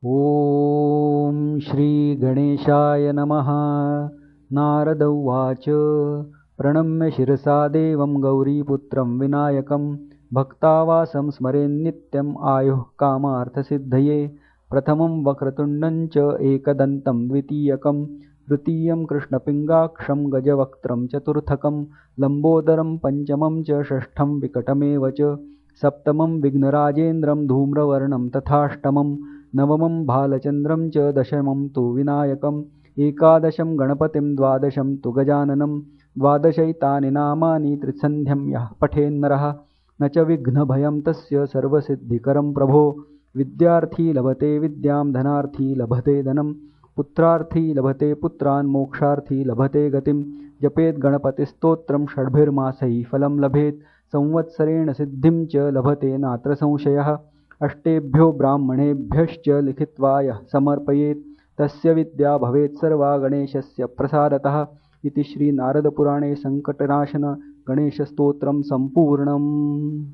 ॐ श्री गणेशाय नमः। नारद उवाच प्रणम्य शिरसा देवं गौरीपुत्रं विनायकं भक्तावासं स्मरेन्नित्यम् आयुः कामार्थसिद्धये। प्रथमं वक्रतुण्डं च एकदन्तं द्वितीयकं तृतीयं कृष्णपिङ्गाक्षं गजवक्त्रं चतुर्थकं लम्बोदरं पञ्चमं च षष्ठं विकटमेव च सप्तमं विघ्नराजेन्द्रं धूम्रवर्णं तथाष्टमं नवमं भालचन्द्रं च दशमं तु विनायकम् एकादशं गणपतिं द्वादशं तु गजाननं द्वादशैतानि नामानि त्रिसन्ध्यं यः पठेन्नरः न च विघ्नभयं तस्य सर्वसिद्धिकरं प्रभो। विद्यार्थी लभते विद्यां धनार्थी लभते धनं पुत्रार्थी लभते पुत्रान् मोक्षार्थी लभते गतिं जपेत् गणपतिस्तोत्रं षड्भिर्मासैः फलं लभेत् संवत्सरेण सिद्धिं च लभते नात्र संशयः। अष्टेभ्यो ब्राह्मणेभ्यश्च लिखित्वा यः समर्पयेत् तस्य विद्या भवेत् सर्वा गणेशस्य प्रसादतः। इति श्री नारदपुराणे संकटनाशन गणेशस्तोत्रं सम्पूर्णम्।